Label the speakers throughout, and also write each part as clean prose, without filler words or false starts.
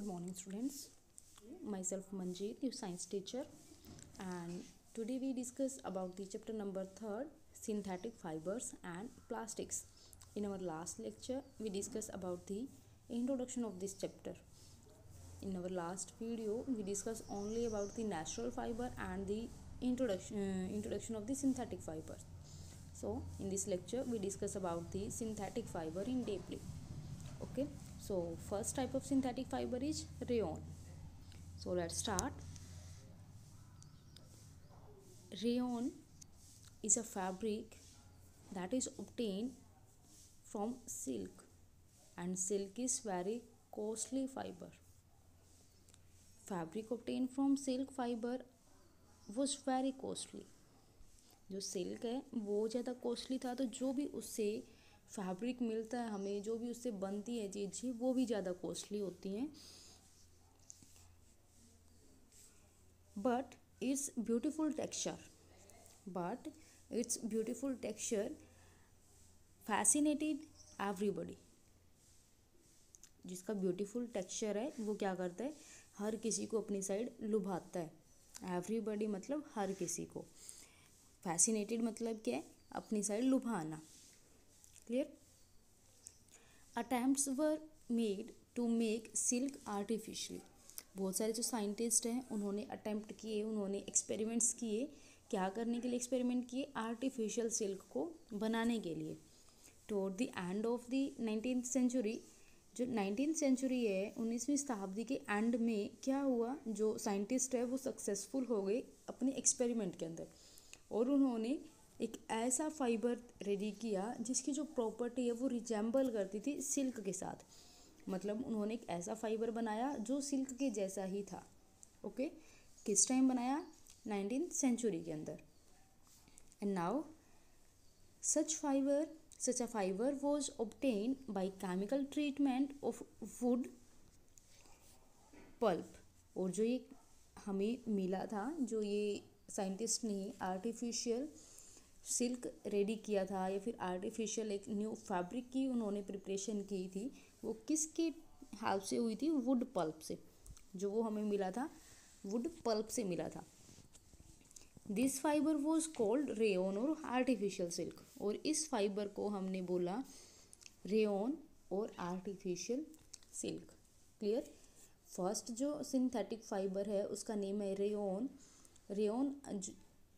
Speaker 1: Good morning, students. Myself Manjeet, your science teacher, and today we discuss about the chapter number 3, synthetic fibers and plastics. In our last lecture, we discussed about the introduction of this chapter. In our last video, we discussed only about the natural fiber and the introduction of the synthetic fibers. So, in this lecture, we discuss about the synthetic fiber in deeply. Okay, so first type of synthetic fiber is rayon. So let's start. Rayon is a fabric that is obtained from silk, and silk is very costly fiber. Fabric obtained from silk fiber was very costly. जो silk है वो ज़्यादा costly था, तो जो भी उससे fabric मिलता है हमें, जो भी उससे बनती है चीज़ें, वो भी ज़्यादा कॉस्टली होती हैं. But it's beautiful texture fascinated everybody. जिसका ब्यूटीफुल टेक्सचर है वो क्या करता है, हर किसी को अपनी साइड लुभाता है. एवरीबडी मतलब हर किसी को. फैसिनेटेड मतलब क्या है, अपनी साइड लुभाना. Clear. Attempts were made to make silk artificially. बहुत सारे जो साइंटिस्ट हैं उन्होंने अटेम्प्ट किए, उन्होंने एक्सपेरिमेंट्स किए. क्या करने के लिए एक्सपेरिमेंट किए, आर्टिफिशियल सिल्क को बनाने के लिए. Toward the end of the 19th century, जो 19th सेंचुरी है, 19वीं शताब्दी के एंड में क्या हुआ, जो साइंटिस्ट है वो सक्सेसफुल हो गए अपने एक्सपेरिमेंट के अंदर, और उन्होंने एक ऐसा फाइबर रेडी किया जिसकी जो प्रॉपर्टी है वो रिजेंबल करती थी सिल्क के साथ. मतलब उन्होंने एक ऐसा फाइबर बनाया जो सिल्क के जैसा ही था. ओके, किस टाइम बनाया, 19th सेंचुरी के अंदर. And now such a fiber was obtained by chemical treatment of wood pulp. और जो ये हमें मिला था, जो ये साइंटिस्ट ने आर्टिफिशियल सिल्क रेडी किया था, या फिर आर्टिफिशियल एक न्यू फैब्रिक की उन्होंने प्रिपरेशन की थी, वो किसकी हेल्प से हुई थी, वुड पल्प से. जो वो हमें मिला था वुड पल्प से मिला था. This fibre was called rayon और आर्टिफिशियल सिल्क. और इस फाइबर को हमने बोला रेयोन और आर्टिफिशियल सिल्क. क्लियर. फर्स्ट जो सिंथेटिक फाइबर है उसका नेम है रेयोन. रेयोन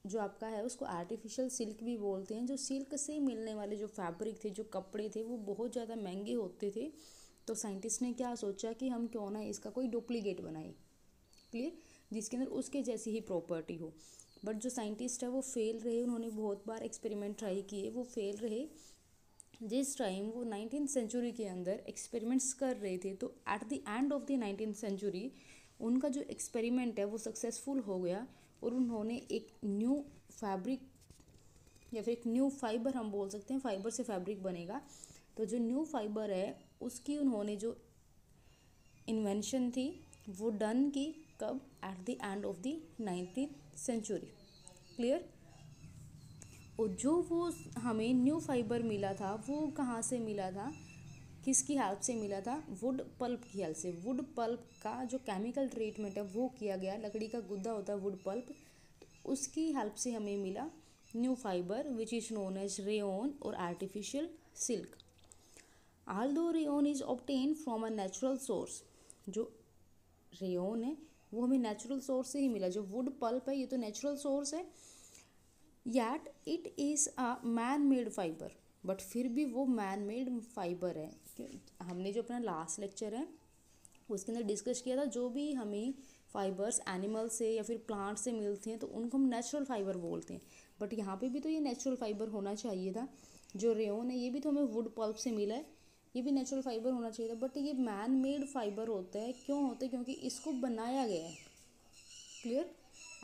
Speaker 1: जो आपका है उसको आर्टिफिशियल सिल्क भी बोलते हैं. जो सिल्क से मिलने वाले जो फैब्रिक थे, जो कपड़े थे, वो बहुत ज़्यादा महंगे होते थे. तो साइंटिस्ट ने क्या सोचा कि हम क्यों ना इसका कोई डुप्लीकेट बनाए. क्लियर. जिसके अंदर उसके जैसी ही प्रॉपर्टी हो. बट जो साइंटिस्ट है वो फेल रहे. उन्होंने बहुत बार एक्सपेरिमेंट ट्राई किए, वो फेल रहे. जिस टाइम वो 19th सेंचुरी के अंदर एक्सपेरिमेंट्स कर रहे थे, तो at the end of the 19th century उनका जो एक्सपेरिमेंट है वो सक्सेसफुल हो गया, और उन्होंने एक न्यू फैब्रिक या फिर एक न्यू फाइबर, हम बोल सकते हैं फाइबर से फैब्रिक बनेगा. तो जो न्यू फाइबर है उसकी उन्होंने जो इन्वेंशन थी वो डन की, कब, at the end of the 19th century. Clear. और जो वो हमें न्यू फाइबर मिला था वो कहाँ से मिला था, किसकी हेल्प से मिला था, वुड पल्प की हेल्प से. वुड पल्प का जो केमिकल ट्रीटमेंट है वो किया गया. लकड़ी का गुद्दा होता है वुड पल्प, तो उसकी हेल्प से हमें मिला new fibre which is known as rayon और artificial silk. Although rayon is obtain from a natural source. जो रेयोन है वो हमें नेचुरल सोर्स से ही मिला. जो वुड पल्प है ये तो नेचुरल सोर्स है, yet it is a man made fibre. But फिर भी वो मैन मेड फाइबर है. हमने जो अपना लास्ट लेक्चर है उसके अंदर डिस्कस किया था, जो भी हमें फाइबर्स एनिमल से या फिर प्लांट से मिलते हैं तो उनको हम नेचुरल फाइबर बोलते हैं. बट यहाँ पे भी तो ये नेचुरल फाइबर होना चाहिए था. जो रेयोन है ये भी तो हमें वुड पल्प से मिला है, ये भी नेचुरल फाइबर होना चाहिए था. बट ये मैन मेड फाइबर होता है. क्यों होता है, क्योंकि इसको बनाया गया है. Clear.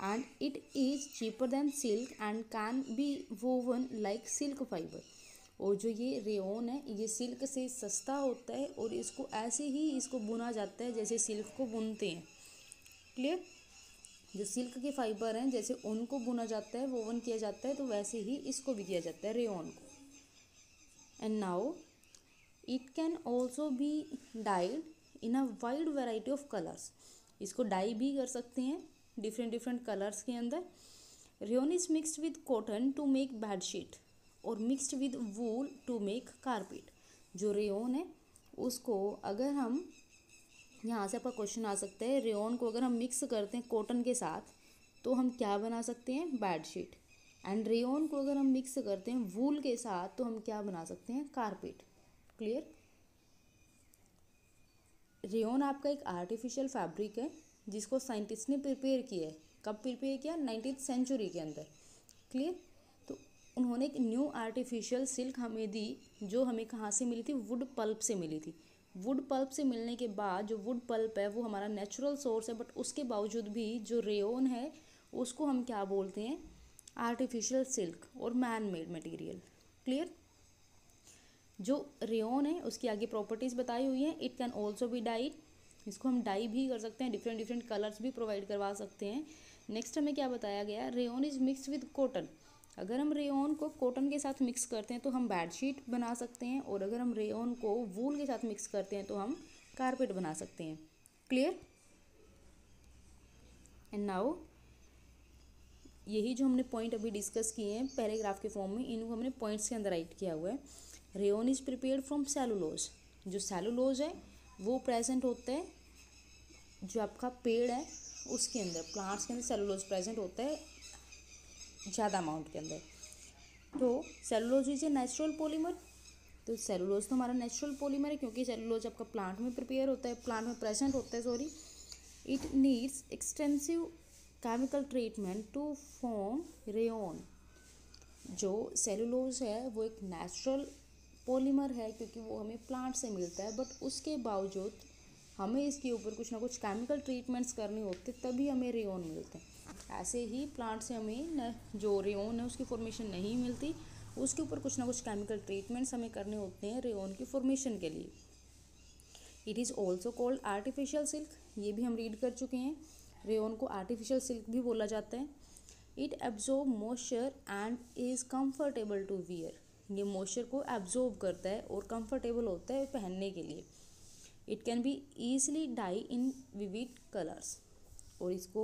Speaker 1: And it is cheaper than silk and can be woven like silk fibre. और जो ये रेयोन है ये सिल्क से सस्ता होता है, और इसको ऐसे ही इसको बुना जाता है जैसे सिल्क को बुनते हैं. क्लियर. जो सिल्क के फाइबर हैं जैसे उनको बुना जाता है, वोवन किया जाता है, तो वैसे ही इसको भी किया जाता है, रेयोन को. And now it can also be dyed in a wide variety of colours. इसको डाई भी कर सकते हैं डिफरेंट डिफरेंट कलर्स के अंदर। Rayon is mixed with cotton to make bedsheet और mixed with wool to make carpet. जो rayon है उसको अगर हम, यहाँ से आपका क्वेश्चन आ सकता है, रेयन को अगर हम मिक्स करते हैं कॉटन के साथ तो हम क्या बना सकते हैं, बेडशीट। एंड रेयन को अगर हम मिक्स करते हैं वूल के साथ तो हम क्या बना सकते हैं, कारपेट। क्लियर। रेयन आपका एक आर्टिफिशियल फैब्रिक है जिसको साइंटिस्ट ने प्रिपेयर किया है। कब प्रिपेयर किया, 19th सेंचुरी के अंदर। क्लियर। तो उन्होंने एक न्यू आर्टिफिशियल सिल्क हमें दी जो हमें कहाँ से मिली थी, वुड पल्प से मिली थी। वुड पल्प से मिलने के बाद जो वुड पल्प है वो हमारा नेचुरल सोर्स है, बट उसके बावजूद भी जो रेयन है उसको हम क्या बोलते हैं, आर्टिफिशियल सिल्क और मैन मेड मटेरियल। क्लियर। जो रेयन है उसकी आगे प्रॉपर्टीज़ बताई हुई हैं। It can also be died, इसको हम डाई भी कर सकते हैं, डिफरेंट डिफरेंट कलर्स भी प्रोवाइड करवा सकते हैं। नेक्स्ट हमें क्या बताया गया, rayon is mix with cotton. अगर हम रेयन को कॉटन के साथ मिक्स करते हैं तो हम बेडशीट बना सकते हैं, और अगर हम रेयन को वूल के साथ मिक्स करते हैं तो हम कारपेट बना सकते हैं। क्लियर। एंड नाउ यही जो हमने पॉइंट अभी डिस्कस किए हैं पैराग्राफ के फॉर्म में, इनको हमने पॉइंट्स के अंदर राइट किया हुआ है। Rayon is prepared from cellulose. जो सेलुलोज है वो प्रेजेंट होता है जो आपका पेड़ है उसके अंदर, प्लांट्स के अंदर सेलुलोज प्रेजेंट होता है ज़्यादा अमाउंट के अंदर। तो cellulose is a natural polymer. तो सेलुलोज तो हमारा नेचुरल पॉलीमर है क्योंकि सेलुलोज आपका प्लांट में प्रिपेयर होता है, प्लांट में प्रेजेंट होता है, sorry. It needs extensive chemical treatment to form rayon. जो सेलुलोज है वो एक नेचुरल पॉलीमर है क्योंकि वो हमें प्लांट से मिलता है, बट उसके बावजूद हमें इसके ऊपर कुछ ना कुछ केमिकल ट्रीटमेंट्स करने होते तभी हमें रेयन मिलते हैं। ऐसे ही प्लांट से हमें जो रेयन है उसकी फॉर्मेशन नहीं मिलती, उसके ऊपर कुछ ना कुछ केमिकल ट्रीटमेंट्स हमें करने होते हैं रेयन की फॉर्मेशन के लिए। It is also called artificial silk, ये भी हम रीड कर चुके हैं। रेयन को आर्टिफिशियल सिल्क भी बोला जाता है। It absorb moisture and is comfortable to wear. ये मॉइस्चर को एब्जॉर्ब करता है और कंफर्टेबल होता है पहनने के लिए। It can be easily dye in vivid colours, और इसको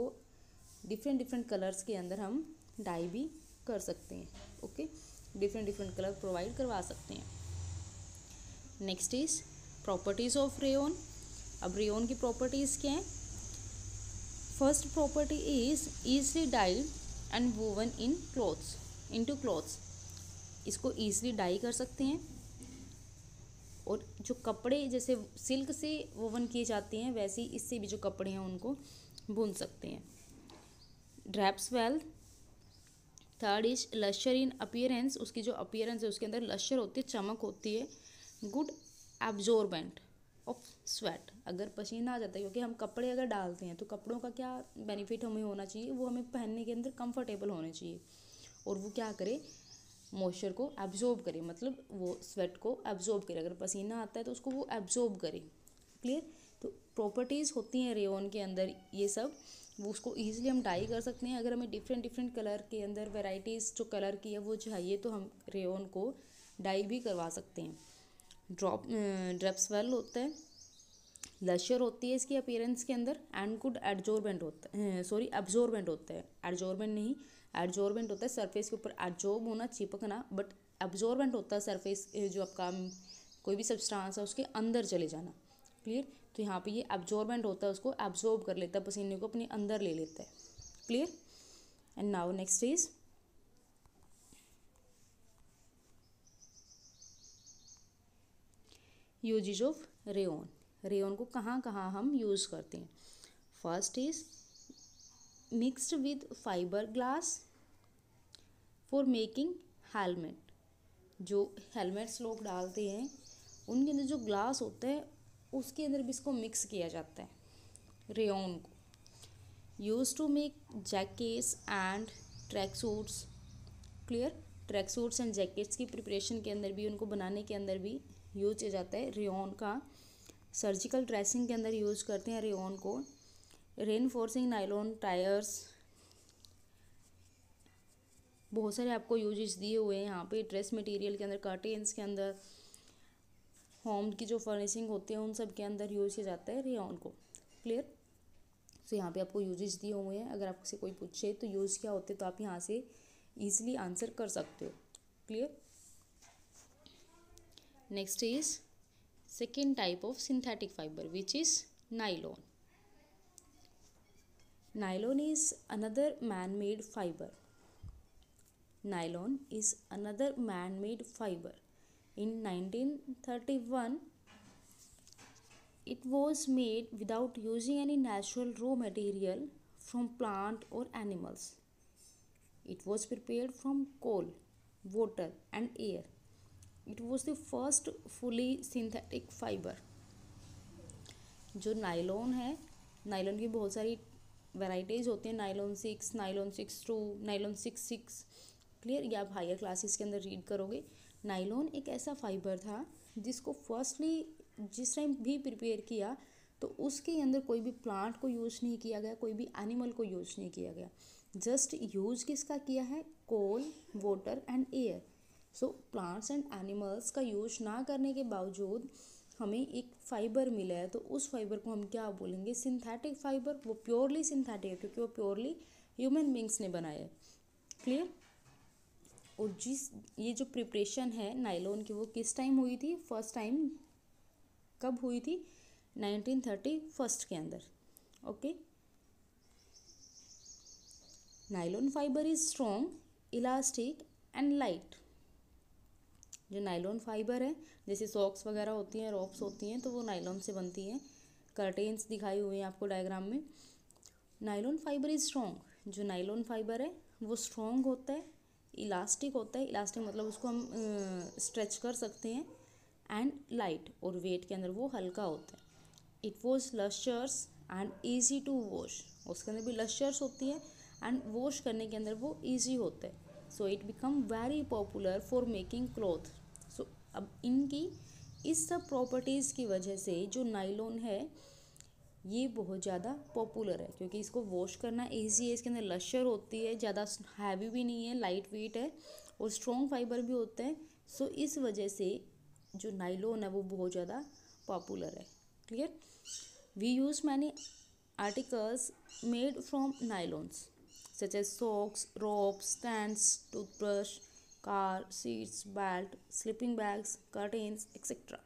Speaker 1: डिफरेंट डिफरेंट कलर्स के अंदर हम डाई भी कर सकते हैं। Okay, different different colour provide करवा सकते हैं। Next is properties of rayon. अब रेयन की प्रॉपर्टीज़ क्या हैं। First property is easily died and woven in clothes, into clothes. इसको ईजिली डाई कर सकते हैं, और जो कपड़े जैसे सिल्क से वोवन किए जाते हैं वैसे ही इससे भी जो कपड़े हैं उनको बुन सकते हैं। Drapes well. Third is lustre in appearance. उसकी जो अपीयरेंस है उसके अंदर लश्यर होती है, चमक होती है। Good absorbent of sweat. अगर पसीना आ जाता है, क्योंकि हम कपड़े अगर डालते हैं तो कपड़ों का क्या बेनिफिट हमें होना चाहिए, वो हमें पहनने के अंदर कंफर्टेबल होने चाहिए, और वो क्या करे, मॉइस्चर को एब्जॉर्ब करे, मतलब वो स्वेट को एब्जॉर्ब करे। अगर पसीना आता है तो उसको वो एब्जॉर्ब करे। क्लियर। तो प्रॉपर्टीज़ होती हैं रेयन के अंदर ये सब, वो उसको ईजिली हम डाई कर सकते हैं। अगर हमें डिफरेंट डिफरेंट कलर के अंदर वेराइटीज़ जो कलर की है वो चाहिए तो हम रेयन को डाई भी करवा सकते हैं। ड्रैप्स वेल होता है, लश्यर होती है इसकी अपीयरेंस के अंदर, एंड गुड एडजॉर्बेंट होता है, सॉरी एब्जॉर्बेंट होता है, एडजॉर्बेंट नहीं, एडजॉर्बेंट होता है सरफेस के ऊपर एडजॉर्ब होना, चिपकना, बट एब्जॉर्बेंट होता है सरफेस जो आपका कोई भी सब्सटेंस है उसके अंदर चले जाना। क्लियर। तो यहाँ पे ये एब्जॉर्बेंट होता है, उसको एब्जॉर्ब कर लेता है, पसीने को अपने अंदर ले लेता है। Clear. And now next is usage of rayon. Rayon को कहाँ कहाँ हम यूज़ करते हैं। First is mixed with fibre glass for making helmet. जो हेलमेट्स लोग डालते हैं उनके अंदर जो ग्लास होता है उसके अंदर भी इसको मिक्स किया जाता है रेयन को। Use to make jackets and track suits. Clear. Track suits and jackets की प्रिपरेशन के अंदर भी, उनको बनाने के अंदर भी यूज किया जाता है रेयन का। सर्जिकल ड्रेसिंग के अंदर यूज करते हैं रेयन को। रेनफोर्सिंग नायलॉन टायर्स, बहुत सारे आपको यूजेस दिए हुए हैं यहाँ पे। ड्रेस मटेरियल के अंदर, कर्टेन्स के अंदर, होम की जो फर्निशिंग होती है उन सब के अंदर यूज़ किया जाता है रेयॉन को। क्लियर। सो यहाँ पे आपको यूजेस दिए हुए हैं, अगर आपसे कोई पूछे तो यूज़ क्या होते हैं तो आप यहाँ से ईजिली आंसर कर सकते हो। Clear. Next is second type of synthetic fibre which is nylon. Nylon is another man-made fiber. Nylon is another man-made fiber. In 1931, it was made without using any natural raw material from plant or animals. It was prepared from coal, water and air. It was the first fully synthetic fiber. जो nylon है, nylon की बहुत सारी varieties होती हैं, nylon 6, nylon 6-2, nylon 6-6। Clear. ये आप higher classes के अंदर रीड करोगे। नाइलॉन एक ऐसा फाइबर था जिसको फर्स्टली जिस टाइम भी प्रिपेयर किया तो उसके अंदर कोई भी प्लांट को यूज़ नहीं किया गया, कोई भी एनिमल को यूज़ नहीं किया गया। जस्ट यूज़ किसका किया है? Coal, water and air. So plants and animals का यूज़ ना करने के बावजूद हमें एक फाइबर मिला है, तो उस फाइबर को हम क्या बोलेंगे? Synthetic fibre. वो प्योरली सिंथेटिक है क्योंकि वो प्योरली ह्यूमन बींग्स ने बनाया है। क्लियर। और जिस ये जो प्रिपरेशन है नाइलॉन की वो किस टाइम हुई थी? फर्स्ट टाइम कब हुई थी? 1931 के अंदर। Okay. Nylon fibre is strong, elastic and light. जो नाइलॉन फाइबर है, जैसे सॉक्स वगैरह होती हैं, रोप्स होती हैं, तो वो नाइलॉन से बनती हैं। कर्टेन्स दिखाई हुई हैं आपको डायग्राम में। Nylon fibre is strong. जो नाइलॉन फाइबर है वो स्ट्रॉन्ग होता है, इलास्टिक होता है। इलास्टिक मतलब उसको हम स्ट्रेच कर सकते हैं। एंड लाइट, और वेट के अंदर वो हल्का होता है। It was lustrous and easy to wash. उसके अंदर भी लस्चर्स होती है एंड वॉश करने के अंदर वो ईजी होता है। So it become very popular for making cloth. So अब इनकी इस सब प्रॉपर्टीज़ की वजह से जो नाइलॉन है ये बहुत ज़्यादा पॉपुलर है, क्योंकि इसको वॉश करना इजी है, इसके अंदर लश्यर होती है, ज़्यादा हैवी भी नहीं है, लाइट वेट है और स्ट्रॉन्ग फाइबर भी होता है। सो इस वजह से जो नाइलॉन है वो बहुत ज़्यादा पॉपुलर है। Clear. We use many articles made from nylons such as socks, ropes, stands, toothbrush, car seats, belt, sleeping bags, curtains, etc.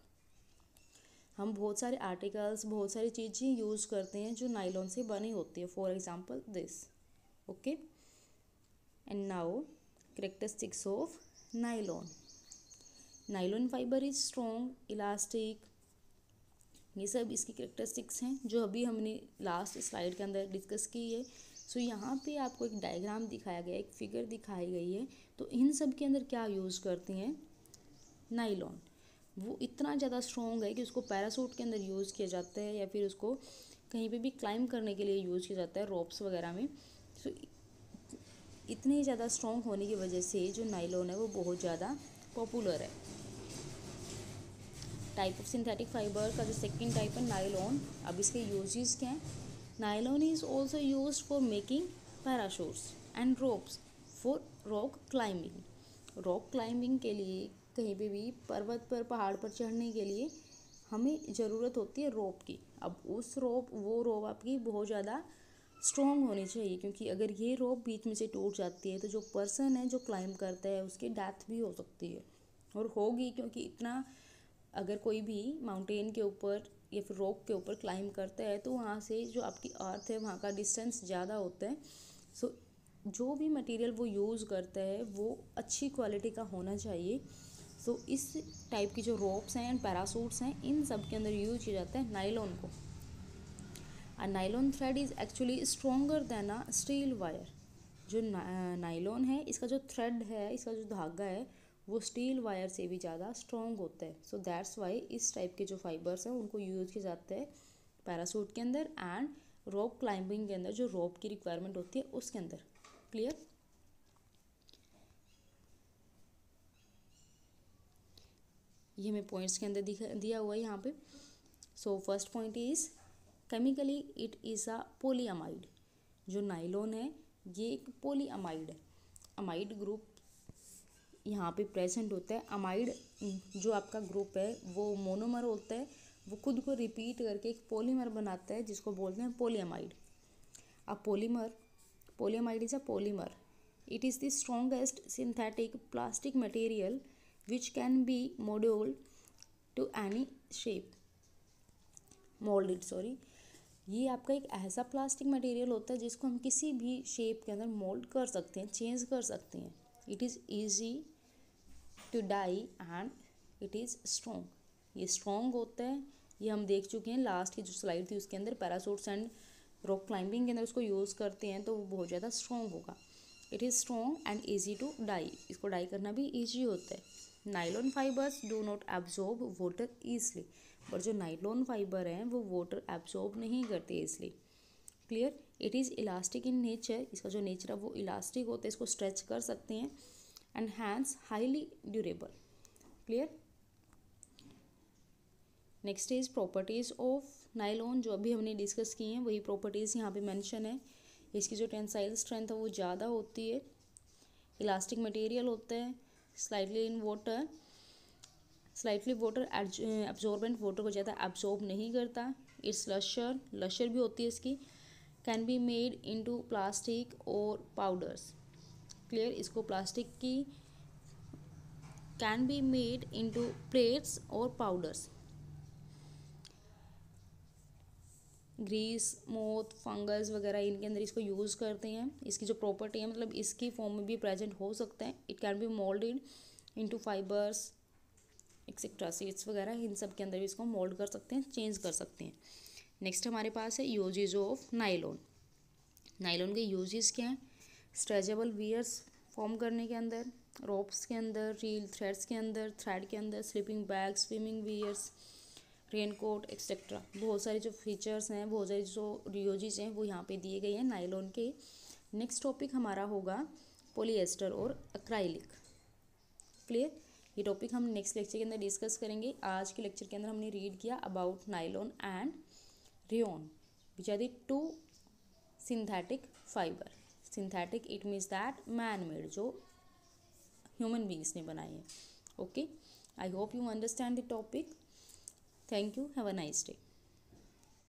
Speaker 1: हम बहुत सारे आर्टिकल्स, बहुत सारी चीज़ें यूज़ करते हैं जो नाइलॉन से बनी होती है। For example this. Okay. And now characteristics of nylon. Nylon fibre is strong, elastic. ये सब इसकी कैरेक्टरिस्टिक्स हैं जो अभी हमने लास्ट स्लाइड के अंदर डिस्कस की है। सो यहाँ पे आपको एक डायग्राम दिखाया गया, एक फिगर दिखाई गई है। तो इन सब के अंदर क्या यूज़ करती हैं? नाइलॉन। वो इतना ज़्यादा स्ट्रॉन्ग है कि उसको पैरासूट के अंदर यूज़ किया जाता है या फिर उसको कहीं पे भी क्लाइंब करने के लिए यूज़ किया जाता है, रोप्स वगैरह में। सो इतने ज़्यादा स्ट्रॉन्ग होने की वजह से जो नाइलॉन है वो बहुत ज़्यादा पॉपुलर है। टाइप ऑफ सिंथेटिक फाइबर का जो सेकेंड टाइप है नाइलॉन। अब इसके यूजेस क्या हैं? Nylon is also use for making parachutes and ropes for rock climbing. Rock climbing के लिए, कहीं पे भी पर्वत पर, पहाड़ पर चढ़ने के लिए हमें ज़रूरत होती है रोप की। अब वो रोप आपकी बहुत ज़्यादा स्ट्रॉन्ग होनी चाहिए, क्योंकि अगर ये रोप बीच में से टूट जाती है तो जो पर्सन है जो क्लाइंब करता है उसकी डेथ भी हो सकती है, और होगी, क्योंकि इतना अगर कोई भी माउंटेन के ऊपर या फिर रॉक के ऊपर क्लाइंब करता है तो वहाँ से जो आपकी अर्थ है वहाँ का डिस्टेंस ज़्यादा होता है। सो जो भी मटेरियल वो यूज़ करता है वो अच्छी क्वालिटी का होना चाहिए। सो इस टाइप की जो रोप्स हैं एंड पैरासूट्स हैं इन सब के अंदर यूज किया जाता है नाइलॉन को। A nylon thread is actually stronger than a steel wire. जो नाइलॉन है इसका जो थ्रेड है, इसका जो धागा है वो स्टील वायर से भी ज़्यादा स्ट्रॉन्ग होता है। सो दैट्स वाई इस टाइप के जो फाइबर्स हैं उनको यूज़ किया जाता है पैरासूट के अंदर एंड रॉक क्लाइंबिंग के अंदर, जो रोप की रिक्वायरमेंट होती है उसके अंदर। क्लियर। ये हमें पॉइंट्स के अंदर दिया हुआ है यहाँ पे। So first point is chemically it is a polyamide. जो नाइलॉन है ये एक पोलीअमाइड है। अमाइड ग्रुप यहाँ पे प्रेजेंट होता है। अमाइड जो आपका ग्रुप है वो मोनोमर होता है, वो खुद को रिपीट करके एक पॉलीमर बनाता है जिसको बोलते हैं polyamide. A polyamide is a polymer. It is the strongest synthetic plastic material which can be to any shape. Molded, sorry. ये आपका एक ऐसा प्लास्टिक मटेरियल होता है जिसको हम किसी भी शेप के अंदर मोल्ड कर सकते हैं, चेंज कर सकते हैं। It is easy to dye and it is strong. ये स्ट्रॉन्ग होता है, ये हम देख चुके हैं लास्ट की जो स्लाइड थी उसके अंदर, पैराशूट्स एंड रॉक क्लाइंबिंग के अंदर उसको यूज़ करते हैं तो वो बहुत ज़्यादा स्ट्रॉन्ग होगा। It is strong and easy to dye, इसको डाई करना भी ईजी होता है। Nylon fibres do not absorb water easily, पर जो नाइलॉन फाइबर हैं वो वाटर एब्जॉर्ब नहीं करते इसलिए। Clear. It is elastic in nature, इसका जो नेचर है वो इलास्टिक होता है, इसको स्ट्रेच कर सकते हैं। And hence highly durable. Clear. Next is properties of nylon, जो अभी हमने डिस्कस की हैं वही प्रॉपर्टीज़ यहाँ पे मेंशन है। इसकी जो टेंसाइल स्ट्रेंथ है वो ज़्यादा होती है, इलास्टिक मटेरियल होता है, स्लाइटली वाटर एब्जॉर्बेंट, वाटर को ज़्यादा एब्जॉर्ब नहीं करता। इट्स लशर भी होती है इसकी। Can be made into plastic और पाउडर्स। क्लियर। इसको प्लास्टिक की can be made into plates और पाउडर्स। ग्रीस, मोथ, फंगस वगैरह इनके अंदर इसको यूज़ करते हैं। इसकी जो प्रॉपर्टी है मतलब इसकी फॉर्म में भी प्रेजेंट हो सकता है। It can be moulded into fibres etcetera, seeds वगैरह इन सब के अंदर भी इसको मोल्ड कर सकते हैं, चेंज कर सकते हैं। नेक्स्ट हमारे पास है यूजेज ऑफ नाइलॉन। नाइलॉन के यूजेस क्या हैं? स्ट्रेचेबल वियर्स फॉर्म करने के अंदर, रोप्स के अंदर, रील थ्रेड्स के अंदर, थ्रेड के अंदर, sleeping bag, swimming wears, raincoat etcetera. बहुत सारे जो फीचर्स हैं, बहुत सारे जो यूजेस हैं वो यहाँ पे दिए गए हैं नाइलॉन के। नेक्स्ट टॉपिक हमारा होगा पॉलीएस्टर और एक्राइलिक। क्लियर। ये टॉपिक हम नेक्स्ट लेक्चर के अंदर डिस्कस करेंगे। आज के लेक्चर के अंदर हमने रीड किया about nylon and rayon which are the two synthetic fibre. Synthetic it means that man made, जो ह्यूमन बींग्स ने बनाए हैं। Okay, I hope you understand the topic. Thank you. Have a nice day.